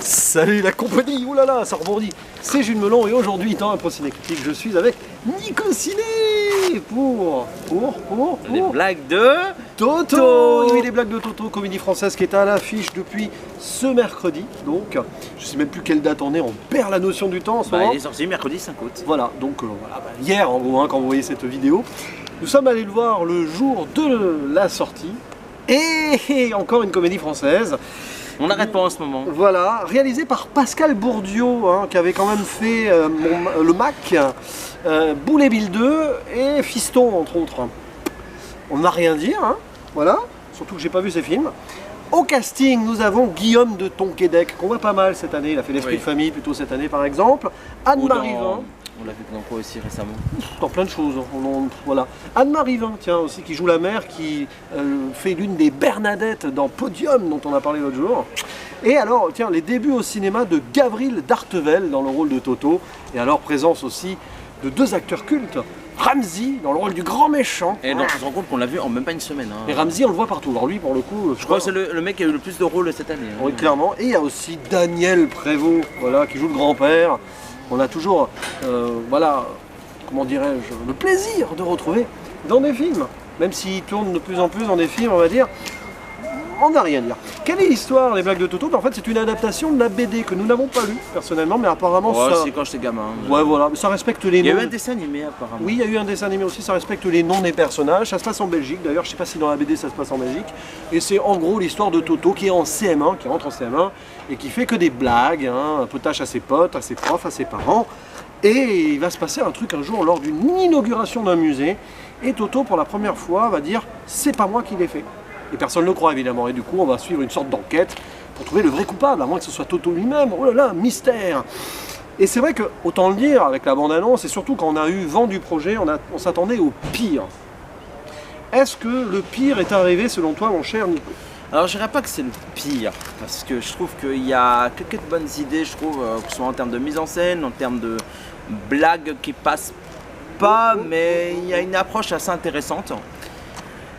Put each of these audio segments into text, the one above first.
Salut la compagnie, oulala, ça rebondit. C'est Jules Melon et aujourd'hui dans un Ciné Critique, je suis avec Nico Ciné pour les blagues de Toto. Oui, les blagues de Toto, comédie française qui est à l'affiche depuis ce mercredi. Donc, je sais même plus quelle date on est, on perd la notion du temps en ce moment. Il est sorti mercredi 5 août. Voilà, donc hier en gros, quand vous voyez cette vidéo, nous sommes allés le voir le jour de la sortie. Et encore une comédie française. On n'arrête pas en ce moment. Voilà, réalisé par Pascal Bourdieu, qui avait quand même fait le Mac, Boulet Bill 2 et Fiston, entre autres. On n'a rien à dire, voilà, surtout que j'ai pas vu ces films. Au casting, nous avons Guillaume de Tonquédec, qu'on voit pas mal cette année. Il a fait l'Esprit de famille plutôt cette année, par exemple. Anne-Marie Vin. On l'a vu dans quoi aussi récemment? Dans plein de choses, voilà. Anne-Marie Vin, tiens, aussi, qui joue la mère, qui fait l'une des Bernadettes dans Podium, dont on a parlé l'autre jour. Et alors, tiens, les débuts au cinéma de Gavril Dartevel dans le rôle de Toto. Et alors, présence aussi de deux acteurs cultes. Ramzy dans le rôle du grand méchant. Et donc on se rend compte qu'on l'a vu en même pas une semaine. Et Ramzy, on le voit partout. Alors lui, pour le coup, je crois que c'est le mec qui a eu le plus de rôles cette année. Oui, clairement. Et il y a aussi Daniel Prévost, voilà, qui joue le grand-père. On a toujours, voilà, comment dirais-je, le plaisir de retrouver dans des films. Même s'ils tournent de plus en plus dans des films, on va dire, on n'a rien à dire. Quelle est l'histoire des blagues de Toto? En fait, c'est une adaptation de la BD que nous n'avons pas lue, personnellement, mais apparemment ça... c'est quand j'étais gamin. Ouais, voilà, mais ça respecte les noms. Il y a eu un dessin animé, apparemment. Oui, il y a eu un dessin animé aussi, ça respecte les noms des personnages. Ça se passe en Belgique, d'ailleurs, je sais pas si dans la BD ça se passe en Belgique. Et c'est en gros l'histoire de Toto qui est en CM1, qui rentre en CM1, et qui fait que des blagues, un potache à ses potes, à ses profs, à ses parents. Et il va se passer un truc un jour lors d'une inauguration d'un musée. Et Toto, pour la première fois, va dire « c'est pas moi qui l'ai fait ». Et personne ne le croit évidemment, et du coup on va suivre une sorte d'enquête pour trouver le vrai coupable, à moins que ce soit Toto lui-même. Oh là là, mystère! Et c'est vrai que, autant le dire, avec la bande-annonce, et surtout quand on a eu vent du projet, on s'attendait au pire. Est-ce que le pire est arrivé selon toi, mon cher Nico? Alors je dirais pas que c'est le pire, parce que je trouve qu'il y a quelques bonnes idées, je trouve, que ce soit en termes de mise en scène, en termes de blagues qui passent pas, mais il y a une approche assez intéressante.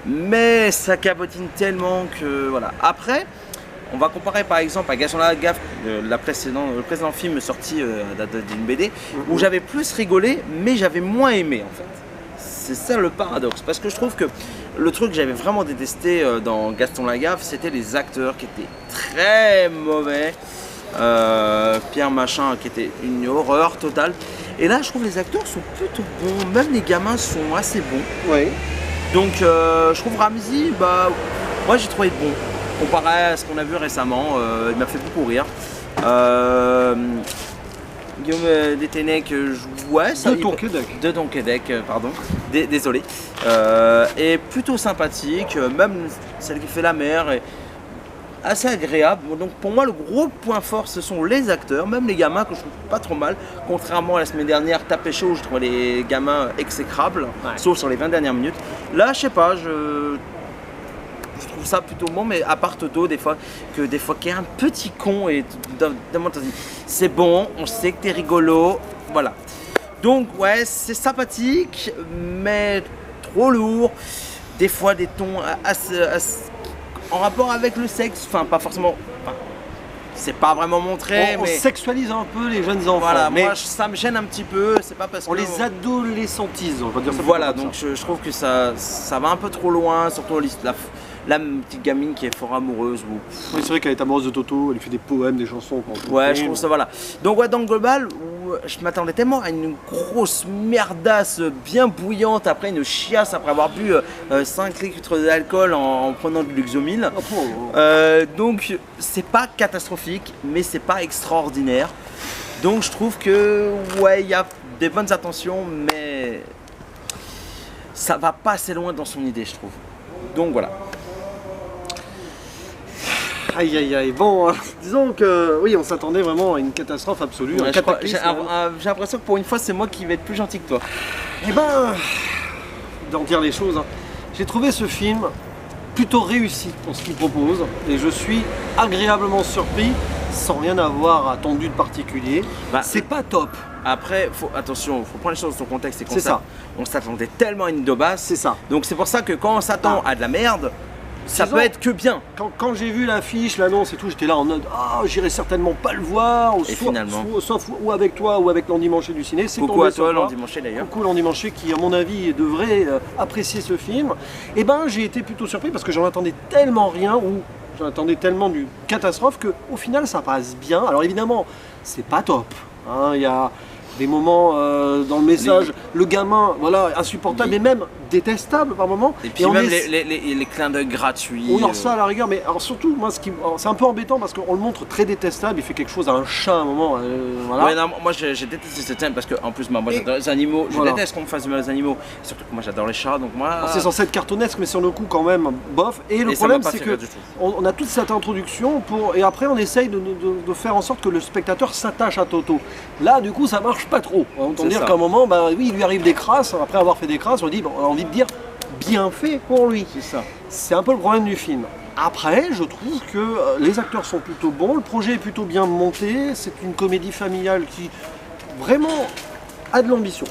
Mais ça cabotine tellement que voilà. Après, on va comparer par exemple à Gaston Lagaffe, le précédent film sorti d'une BD, où j'avais plus rigolé, mais j'avais moins aimé en fait. C'est ça le paradoxe, parce que je trouve que le truc que j'avais vraiment détesté dans Gaston Lagaffe, c'était les acteurs qui étaient très mauvais. Pierre Machin qui était une horreur totale. Et là, je trouve que les acteurs sont plutôt bons, même les gamins sont assez bons. Oui. Donc je trouve Ramzy, moi j'ai trouvé bon, comparé à ce qu'on a vu récemment, il m'a fait beaucoup rire. Guillaume Détenec, ouais, ça... De Tonquédec, pardon, désolé. Et plutôt sympathique, même celle qui fait la mère, est assez agréable. Donc pour moi le gros point fort ce sont les acteurs, même les gamins que je trouve pas trop mal. Contrairement à la semaine dernière, Tapé Chaud, je trouve les gamins exécrables, sauf sur les 20 dernières minutes. Là je sais pas, je trouve ça plutôt bon, mais à part Toto, des fois qu'il y a un petit con et c'est bon, on sait que t'es rigolo, voilà. Donc ouais, c'est sympathique, mais trop lourd, des fois des tons assez en rapport avec le sexe, enfin pas forcément, c'est pas vraiment montré, on mais... sexualise un peu les jeunes enfants. Voilà, mais moi ça me gêne un petit peu, c'est pas parce que... On les adolescentise, on va dire ça. Voilà, donc je trouve que ça va un peu trop loin, surtout la petite gamine qui est fort amoureuse. Oui, c'est vrai qu'elle est amoureuse de Toto, elle lui fait des poèmes, des chansons. Ouais, je trouve ça, voilà. Donc ouais, dans le global, je m'attendais tellement à une grosse merdasse bien bouillante, après une chiasse, après avoir bu 5 litres d'alcool en prenant du Luxomil. Donc c'est pas catastrophique, mais c'est pas extraordinaire. Donc je trouve que, ouais, il y a des bonnes intentions, mais ça va pas assez loin dans son idée, je trouve. Donc voilà. Aïe aïe aïe, bon, disons que oui, on s'attendait vraiment à une catastrophe absolue, un cataclysme. J'ai l'impression que pour une fois, c'est moi qui vais être plus gentil que toi. Eh ben, d'en dire les choses, j'ai trouvé ce film plutôt réussi pour ce qu'il propose, et je suis agréablement surpris, sans rien avoir attendu de particulier. C'est pas top. Après, attention, faut prendre les choses dans son contexte, c'est ça. On s'attendait tellement à une daubasse. C'est ça. Donc c'est pour ça que quand on s'attend à de la merde, ça peut être que bien. Quand j'ai vu l'affiche, l'annonce et tout, j'étais là en mode ah, j'irai certainement pas le voir, et finalement, ou avec toi ou avec l'endimanché du ciné. Coucou à toi l'endimanché d'ailleurs. Coucou l'endimanché qui à mon avis devrait apprécier ce film. Et ben j'ai été plutôt surpris parce que j'en attendais tellement rien, ou j'en attendais tellement du catastrophe que au final ça passe bien. Alors évidemment c'est pas top, hein, il y a des moments dans le message, le gamin, voilà, insupportable, mais même détestable par moments. Et puis même les clins d'œil gratuits. On ça à la rigueur, mais alors surtout, moi, c'est un peu embêtant parce qu'on le montre très détestable, il fait quelque chose à un chat à un moment. Voilà. Ouais, non, moi j'ai détesté cette scène parce que, en plus, moi j'adore les animaux, je déteste qu'on me fasse du mal aux animaux, surtout que moi j'adore les chats, donc moi. C'est censé être cartoonesque, mais sur le coup, quand même, bof. Et le problème, c'est que on a toute cette introduction et après, on essaye de faire en sorte que le spectateur s'attache à Toto. Là, du coup, ça marche pas trop. On dire qu'à un moment, bah oui, il lui arrive des crasses. Après avoir fait des crasses, on dit, bon, on a envie de dire bien fait pour lui. C'est ça. C'est un peu le problème du film. Après, je trouve que les acteurs sont plutôt bons, le projet est plutôt bien monté. C'est une comédie familiale qui vraiment a de l'ambition.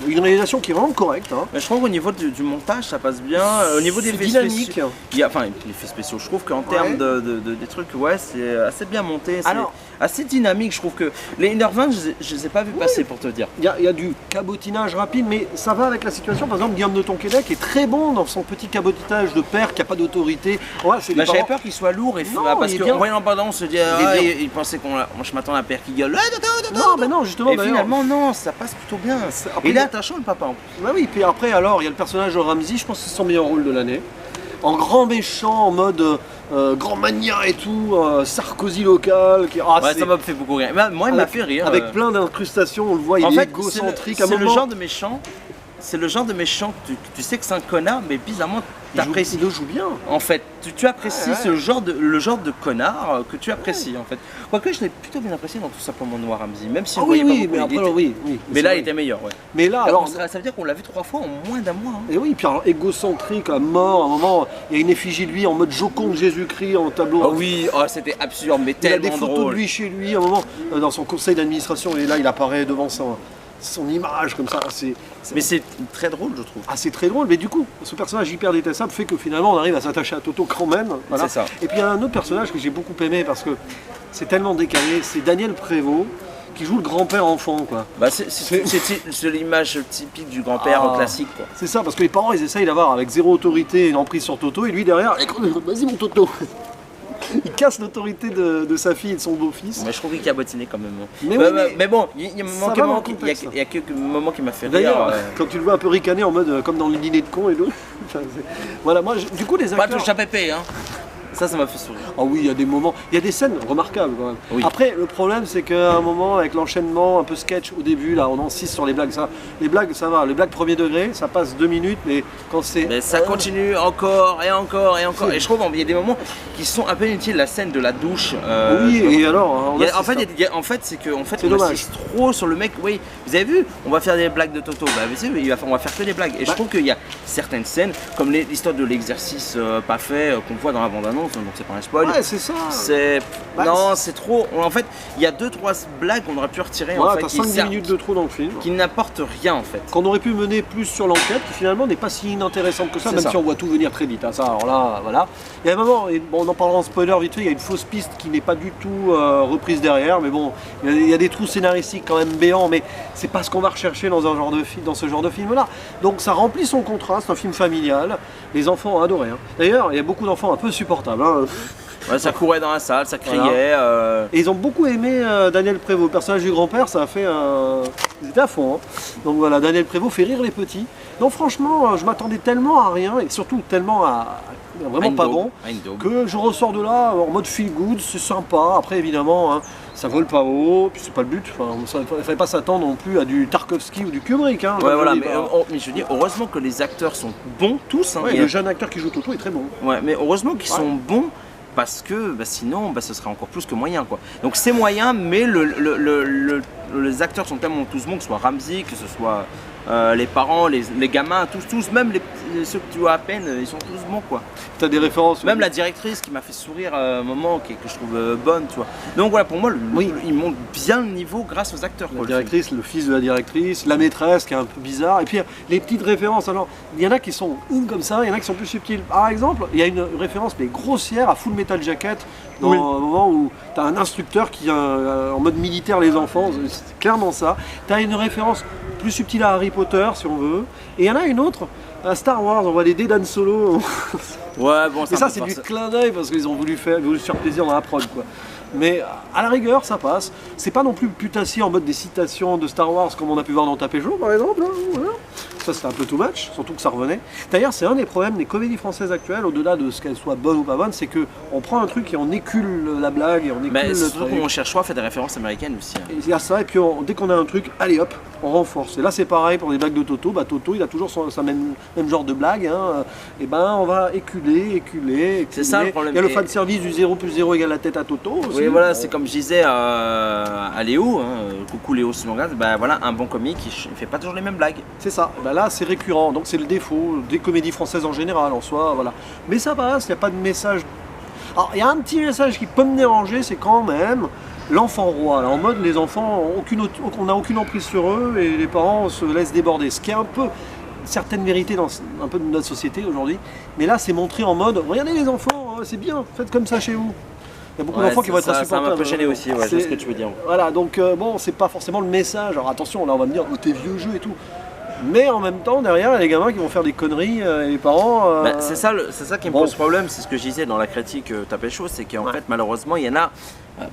Une réalisation qui est vraiment correcte. Hein. Mais je trouve qu'au niveau du montage, ça passe bien. Au niveau des effets spéciaux, enfin, les effets spéciaux, je trouve qu'en termes des trucs, ouais, c'est assez bien monté. Alors, assez dynamique. Je trouve que les 1h20, je les ai pas vus passer pour te dire. Il y a du cabotinage rapide, mais ça va avec la situation. Par exemple, Guillaume de Tonquédec est très bon dans son petit cabotinage de père qui n'a pas d'autorité. Ouais, j'avais peur qu'il soit lourd et parce qu'en voyant bande on se dit, il pensait je m'attends à un père qui gueule. Non, mais non, justement. Et finalement, non, ça passe plutôt bien. Et là, attachant le papa en plus. Bah oui, puis après, alors, il y a le personnage de Ramsey, je pense que c'est son meilleur rôle de l'année. En grand méchant, en mode grand mania et tout, Sarkozy local. Ouais, ça m'a fait beaucoup rire. Moi, il m'a fait rire. Avec plein d'incrustations, on le voit, il est égocentrique. C'est le genre de méchant. C'est le genre de méchant que tu sais que c'est un connard, mais bizarrement t'apprécies. Il le joue bien. En fait, tu apprécies le genre de connard que tu apprécies en fait. Quoique je l'ai plutôt bien apprécié dans Tout simplement Noir Ramsey, même si on voyait pas beaucoup. Mais là il était meilleur. Ouais. Mais là, alors ça veut dire qu'on l'a vu 3 fois en moins d'un mois. Hein. Et oui, puis alors égocentrique à mort. À un moment, il y a une effigie de lui en mode Joconde Jésus-Christ en tableau. Ah oui, c'était absurde, mais tellement drôle. Il y a des photos de lui chez lui. À un moment, dans son conseil d'administration, et là il apparaît devant son image comme ça, mais c'est très drôle je trouve. Ah c'est très drôle, mais du coup ce personnage hyper détestable fait que finalement on arrive à s'attacher à Toto quand même. Voilà. C'est ça. Et puis il y a un autre personnage que j'ai beaucoup aimé parce que c'est tellement décalé, c'est Daniel Prévost qui joue le grand-père enfant quoi. Bah c'est l'image typique du grand-père classique quoi. C'est ça, parce que les parents ils essayent d'avoir avec zéro autorité une emprise sur Toto et lui derrière, vas-y mon Toto. Il casse l'autorité de sa fille et de son beau-fils. Mais je trouve qu'il cabotinait quand même. Mais bon, il y a quelques moments qui m'a fait rire. D'ailleurs, quand tu le vois un peu ricaner en mode comme dans le dîner de con et tout. Voilà, moi, du coup, les acteurs. Pas touche à pépé, hein. Ça m'a fait sourire. Ah oui, il y a des moments, il y a des scènes remarquables quand même. Oui. Après, le problème, c'est qu'à un moment, avec l'enchaînement un peu sketch au début, là, on insiste sur les blagues. Les blagues, ça va. Les blagues premier degré, ça passe 2 minutes, mais quand c'est. Mais ça continue encore et encore et encore. Et je trouve qu'il y a des moments qui sont un peu inutiles. La scène de la douche. Oui, et alors en fait, c'est que on insiste trop sur le mec. Oui, vous avez vu, on va faire des blagues de Toto. Bah, vous savez, on va faire que des blagues. Et je trouve qu'il y a certaines scènes, comme l'histoire de l'exercice pas fait qu'on voit dans la bande-annonce. Donc c'est pas un spoil. Ouais, c'est ça. Non, c'est trop. En fait, il y a 2-3 blagues qu'on aurait pu retirer. Voilà, en fait, t'as 5-10 minutes de trop dans le film. Qui n'apportent rien en fait. Qu'on aurait pu mener plus sur l'enquête, qui finalement n'est pas si inintéressante que ça, même si on voit tout venir très vite. Hein, ça, alors là, voilà. Il y a un moment, on en parlera en spoiler vite fait, il y a une fausse piste qui n'est pas du tout reprise derrière, mais bon, il y a des trous scénaristiques quand même béants, mais c'est pas ce qu'on va rechercher dans ce genre de film-là. Donc ça remplit son contrat, c'est un film familial. Les enfants ont adoré. Hein. D'ailleurs, il y a beaucoup d'enfants un peu supportables. Hein. Ouais, ça courait dans la salle, ça criait. Voilà. Et ils ont beaucoup aimé Daniel Prévost, le personnage du grand-père, ça a fait Ils étaient à fond. Hein. Donc voilà, Daniel Prévost fait rire les petits. Donc franchement, je m'attendais tellement à rien, et surtout tellement à vraiment pas bon, que je ressors de là en mode feel good, c'est sympa. Après évidemment, hein, ça vole pas haut, puis c'est pas le but. Enfin, il fallait pas s'attendre non plus à du Tarkovsky ou du Kubrick. Hein, ouais, voilà, mais je dis heureusement que les acteurs sont bons tous. Hein, ouais, le jeune acteur qui joue Toto est très bon. Ouais, mais heureusement qu'ils sont bons. Parce que sinon, ce serait encore plus que moyen quoi. Donc c'est moyen, mais les acteurs sont tellement tous bons, que ce soit Ramsey, que ce soit les parents, les gamins, tous, même ceux que tu vois à peine, ils sont tous bons quoi. T'as des références? Même la directrice qui m'a fait sourire à un moment, que je trouve bonne, tu vois. Donc voilà, pour moi, il monte bien le niveau grâce aux acteurs. La directrice, le fils de la directrice, la maîtresse qui est un peu bizarre. Et puis les petites références. Alors, il y en a qui sont comme ça, il y en a qui sont plus subtiles. Par exemple, il y a une référence mais grossière à Full Metal Jacket dans un moment où tu as un instructeur qui en mode militaire les enfants. C'est clairement ça. Tu as une référence plus subtile à Harry Potter si on veut. Et il y en a une autre. À Star Wars, on voit les dés d'Han Solo. Ouais, bon, et ça, c'est du clin d'œil parce qu'ils ont voulu faire plaisir dans la prod, quoi. Mais à la rigueur, ça passe. C'est pas non plus putassier en mode des citations de Star Wars comme on a pu voir dans Tapé Chaud, par exemple. Hein, voilà. Ça, c'était un peu too much, surtout que ça revenait. D'ailleurs, c'est un des problèmes des comédies françaises actuelles, au-delà de ce qu'elles soient bonnes ou pas bonnes, c'est qu'on prend un truc et on écule la blague et on écule le truc. Surtout qu'on cherche soit à faire des références américaines aussi. Hein. Il y a ça, et puis dès qu'on a un truc, allez hop, on renforce. Et là, c'est pareil pour les blagues de Toto. Bah, Toto, il a toujours sa même genre de blague. Hein. Et ben, on va éculer. C'est ça le problème. Il y a le fan service du 0 plus 0 égale la tête à Toto aussi. Oui, voilà, c'est comme je disais à Léo, hein, coucou Léo si l'on regarde, bah voilà, un bon comique, il fait pas toujours les mêmes blagues. C'est ça, bah là c'est récurrent, donc c'est le défaut des comédies françaises en général en soi, voilà. Mais ça passe, il n'y a pas de message. Alors il y a un petit message qui peut me déranger, c'est quand même l'enfant roi. Là, en mode les enfants, on n'a aucune emprise sur eux et les parents se laissent déborder. Ce qui est un peu certaines vérités dans un peu de notre société aujourd'hui. Mais là c'est montré en mode, regardez les enfants, c'est bien, faites comme ça chez vous. Il y a beaucoup d'enfants qui vont être insupportables. Ça m'a un peu gêné aussi, je sais ce que tu veux dire. Voilà, donc bon, c'est pas forcément le message. Alors attention, là on va me dire, oh, t'es vieux jeu et tout. Mais en même temps, derrière, il y a les gamins qui vont faire des conneries et les parents. C'est ça qui me pose problème, c'est ce que je disais dans la critique Tapé Chaud, c'est qu'en fait, malheureusement, il y en a.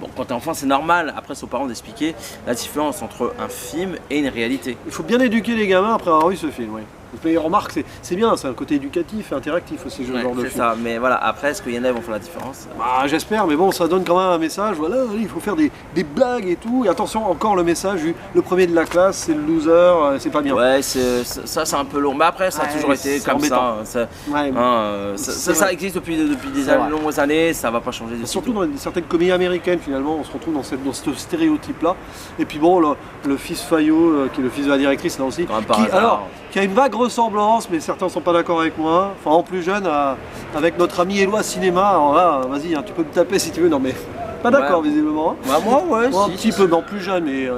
Bon, quand t'es enfant, c'est normal. Après, c'est aux parents d'expliquer la différence entre un film et une réalité. Il faut bien éduquer les gamins après avoir vu ce film, oui. Et remarque, c'est bien, c'est un côté éducatif et interactif aussi, ce genre de film. C'est ça, mais voilà, après, est-ce qu'il y en a vont faire la différence? Bah, j'espère, mais bon, ça donne quand même un message, voilà, il faut faire des blagues et tout. Et attention, encore le message, le premier de la classe, c'est le loser, c'est pas bien. Ouais, ça c'est un peu lourd, mais après, ça a toujours été comme embêtant. Ça existe depuis des nombreuses années, ça va pas changer. Surtout dans certaines comédies américaines, finalement, on se retrouve dans ce stéréotype-là. Et puis bon, le fils Fayot, qui est le fils de la directrice, là aussi, qui a une vague ressemblance, mais certains ne sont pas d'accord avec moi. Enfin, en plus jeune, avec notre ami Éloi Cinéma. Alors là, vas-y, hein, tu peux me taper si tu veux. Non, mais pas d'accord, visiblement. Hein. Bah, moi, ouais. Un petit peu, non, plus jeune, mais.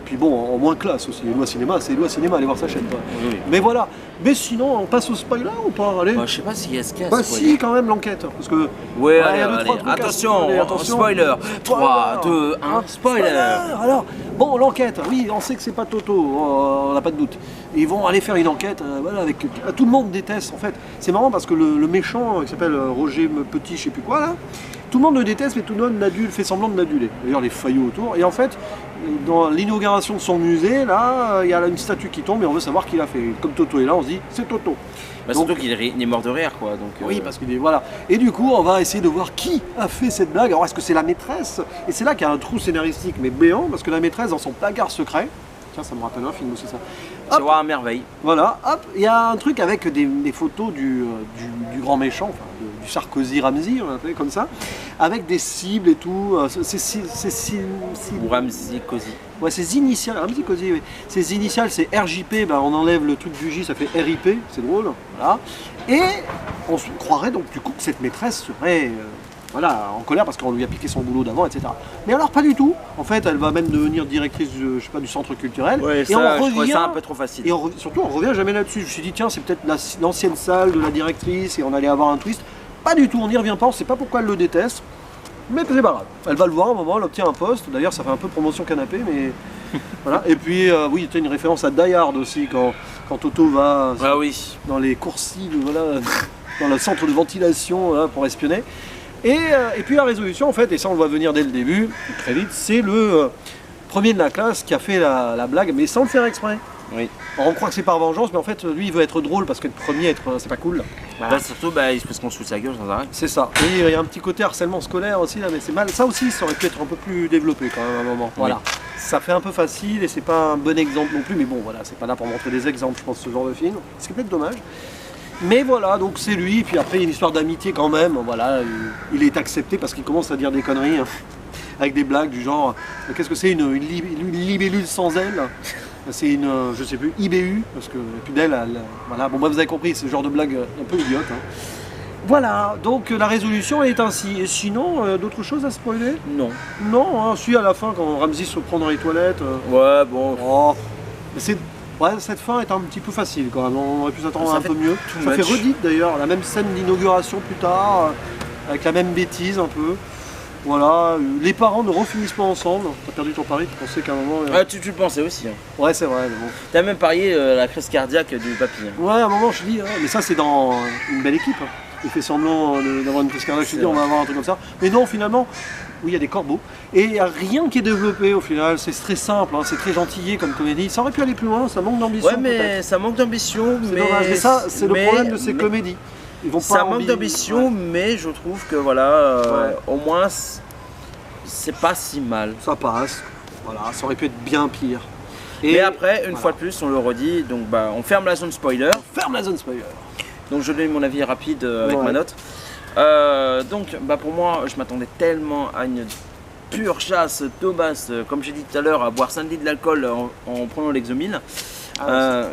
Puis bon, en moins classe aussi. Éloi Cinéma, c'est Éloi Cinéma, allez voir sa chaîne. Oui. Mais voilà. Mais sinon, on passe au spoiler ou pas? Allez. Bah, je sais pas s'il y a ce cas. Bah, si, quand même, l'enquête. Parce que. Ouais, allez, attention, spoiler. 3, 2, 1, spoiler. Alors, bon, l'enquête, oui, on sait que c'est pas Toto, on n'a pas de doute. Ils vont aller faire une enquête, voilà, avec. Tout le monde déteste, en fait. C'est marrant parce que le méchant, qui s'appelle Roger Petit, je sais plus quoi, là. Tout le monde le déteste, mais tout le monde fait semblant de l'aduler. D'ailleurs, les Fayot autour. Et en fait, dans l'inauguration de son musée, là, il y a une statue qui tombe et on veut savoir qui l'a fait. Comme Toto est là, on se dit, c'est Toto. Bah, surtout qu'il est mort de rire, quoi. Donc, oui, parce qu'il est. Voilà. Et du coup, on va essayer de voir qui a fait cette blague. Alors, est-ce que c'est la maîtresse? Et c'est là qu'il y a un trou scénaristique, mais béant, parce que la maîtresse, dans son placard secret. Tiens, ça me rappelle un film aussi, ça. Tu vois, à merveille. Voilà, hop, il y a un truc avec des photos du grand méchant, enfin, du Sarkozy Ramsey, on l'appelait comme ça, avec des cibles et tout. Ou Ramsey Cozy. Ouais, ses initiales, Ramsey Cozy, oui. Ses initiales, c'est RJP, ben, on enlève le truc du J, ça fait RIP, c'est drôle. Voilà. Et on se croirait donc du coup que cette maîtresse serait. Voilà, en colère parce qu'on lui a piqué son boulot d'avant, etc. Mais alors pas du tout. En fait, elle va même devenir directrice du centre culturel. Ouais, et on revient. Ça un peu trop facile. Et surtout, on revient jamais là-dessus. Je me suis dit, tiens, c'est peut-être l'ancienne salle de la directrice et on allait avoir un twist. Pas du tout, on n'y revient pas. On sait pas pourquoi elle le déteste. Mais c'est pas grave. Elle va le voir à un moment, elle obtient un poste. D'ailleurs, ça fait un peu promotion canapé, mais voilà. Et puis, oui, il y a une référence à Die Hard aussi quand Toto va dans les coursives, voilà, dans le centre de ventilation voilà, pour espionner. Et puis la résolution, en fait, et ça on le voit venir dès le début, très vite, c'est le premier de la classe qui a fait la blague, mais sans le faire exprès. Oui. Alors, on croit que c'est par vengeance, mais en fait, lui, il veut être drôle parce qu'être premier, c'est pas cool. Bah, surtout, il se fait qu'on se fout de sa gueule sans arrêt. C'est ça. Et il y a un petit côté harcèlement scolaire aussi, là, mais c'est mal. Ça aussi, ça aurait pu être un peu plus développé quand même à un moment. Voilà. Ça fait un peu facile et c'est pas un bon exemple non plus, mais bon, voilà, c'est pas là pour montrer des exemples, je pense, ce genre de film. Ce qui est peut-être dommage. Mais voilà, donc c'est lui, puis après il y a une histoire d'amitié quand même, voilà, il est accepté parce qu'il commence à dire des conneries, hein, avec des blagues du genre, qu'est-ce que c'est une libellule sans aile? C'est une, je sais plus, IBU, parce que plus d'elle, voilà, bon, vous avez compris, c'est le genre de blague un peu idiote. Hein. Voilà, donc la résolution est ainsi. Et sinon, d'autres choses à spoiler? Non. Non, hein, si à la fin, quand Ramsey se prend dans les toilettes. Ouais, bon. Oh, ouais, cette fin est un petit peu facile quand même, on aurait pu s'attendre un peu mieux. Ça fait redite d'ailleurs, la même scène d'inauguration plus tard, avec la même bêtise un peu. Voilà, les parents ne refinissent pas ensemble. T'as perdu ton pari, tu pensais qu'à un moment... Ah, tu le pensais aussi. Hein. Ouais, c'est vrai, mais bon. T'as même parié la crise cardiaque du papy. Hein. Ouais, à un moment je dis, mais ça c'est dans une belle équipe. Hein. Il fait semblant d'avoir une crise cardiaque, je dis on va avoir un truc comme ça. Mais non, finalement, oui, il y a des corbeaux. Et il n'y a rien qui est développé au final, c'est très simple, hein. C'est très gentillé comme comédie. Ça aurait pu aller plus loin, ça manque d'ambition. Ouais, mais ça manque d'ambition. C'est dommage, mais ça, c'est le problème de ces comédies. Ils vont pas ça manque d'ambition, mais je trouve que voilà, au moins... c'est pas si mal. Ça passe. Voilà, ça aurait pu être bien pire. Et après, une fois de plus, on le redit, donc on ferme la zone spoiler. On ferme la zone spoiler. Donc je donne mon avis rapide avec ma note. Donc pour moi, je m'attendais tellement à une pure chasse Thomas, comme j'ai dit tout à l'heure, à boire 5 litres d'alcool en prenant l'Exomil.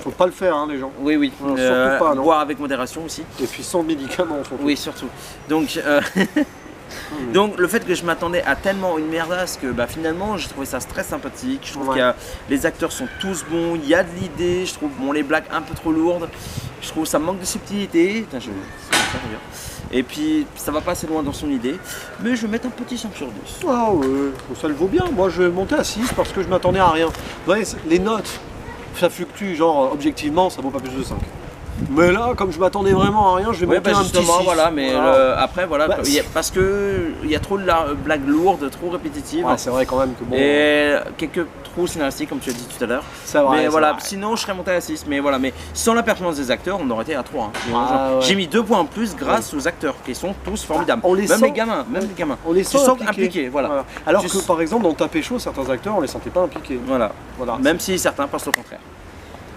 Faut pas le faire, hein, les gens. Oui, oui. Non, surtout pas, non. Boire avec modération aussi. Et puis sans médicaments, surtout. Oui, surtout. Donc, donc le fait que je m'attendais à tellement une merdasse que finalement j'ai trouvé ça très sympathique. Je trouve que les acteurs sont tous bons, il y a de l'idée. Je trouve les blagues un peu trop lourdes. Je trouve ça manque de subtilité. Et puis ça va pas assez loin dans son idée. Mais je vais mettre un petit 5 sur 10. Ah ouais, ça le vaut bien. Moi je vais monter à 6 parce que je m'attendais à rien. Vous voyez, les notes, ça fluctue, genre objectivement ça vaut pas plus de 5. Mais là, comme je m'attendais vraiment à rien, je vais monter un petit 6. Voilà, mais après, voilà, parce que il y a trop de blagues lourdes, trop répétitives. Ouais, c'est vrai quand même que bon. Et quelques trous scénaristiques, comme tu as dit tout à l'heure. C'est vrai. Mais voilà, sinon je serais monté à 6. Mais voilà, mais sans la performance des acteurs, on aurait été à 3. Hein. J'ai mis 2 points en plus grâce aux acteurs qui sont tous formidables. Même les gamins. On les sent impliqués. Voilà. Alors que par exemple, dans Tapé Chaud, certains acteurs, on les sentait pas impliqués. Voilà. Même si certains pensent au contraire.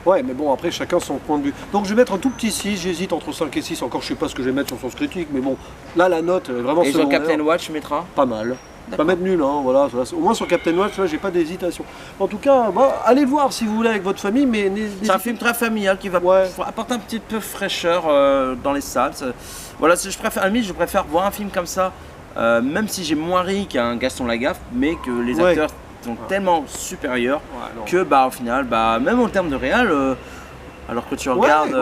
Ouais, mais bon, après, chacun son point de vue. Donc, je vais mettre un tout petit 6, j'hésite entre 5 et 6. Encore, je sais pas ce que je vais mettre sur Sens Critique, mais bon, là, la note, vraiment secondaire. Et sur Captain Watch, tu mettras pas mal. Pas mettre nul, hein, voilà. Au moins, sur Captain Watch, là, j'ai pas d'hésitation. En tout cas, allez voir si vous voulez avec votre famille, mais c'est un film très familial qui va apporter un petit peu de fraîcheur dans les salles. Voilà, je préfère voir un film comme ça, même si j'ai moins ri qu'un Gaston Lagaffe, mais que les acteurs sont tellement supérieurs que au final, même en termes de réal, alors que tu regardes...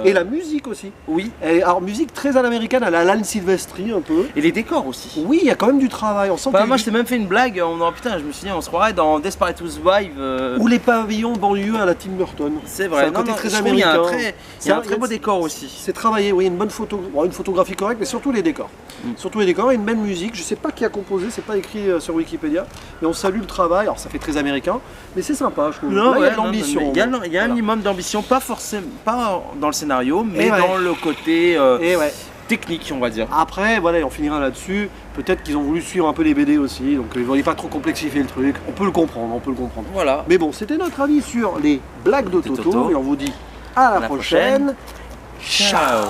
Et la musique aussi. Oui. Alors musique très à l'américaine, à la Alan Silvestri un peu. Et les décors aussi. Oui, il y a quand même du travail. On sent moi je t'ai même fait une blague, putain, je me suis dit on se croirait dans Desperate Housewives. Ou les pavillons de banlieue à la Tim Burton. C'est vrai, un côté très américain. Il y a un très beau décor aussi. C'est travaillé, oui, une bonne une photographie correcte, mais surtout les décors. Surtout les décors et une belle musique. Je sais pas qui a composé, c'est pas écrit sur Wikipédia, mais on salue le travail. Alors ça fait très américain, mais c'est sympa, je trouve. Là, il y a de l'ambition. Il y a un minimum d'ambition, pas dans le scénario, mais dans le côté technique, on va dire. Après, voilà, on finira là-dessus. Peut-être qu'ils ont voulu suivre un peu les BD aussi, donc ils ne voulaient pas trop complexifier le truc. On peut le comprendre, Voilà. Mais bon, c'était notre avis sur les blagues de Toto. Et on vous dit à la prochaine. Ciao.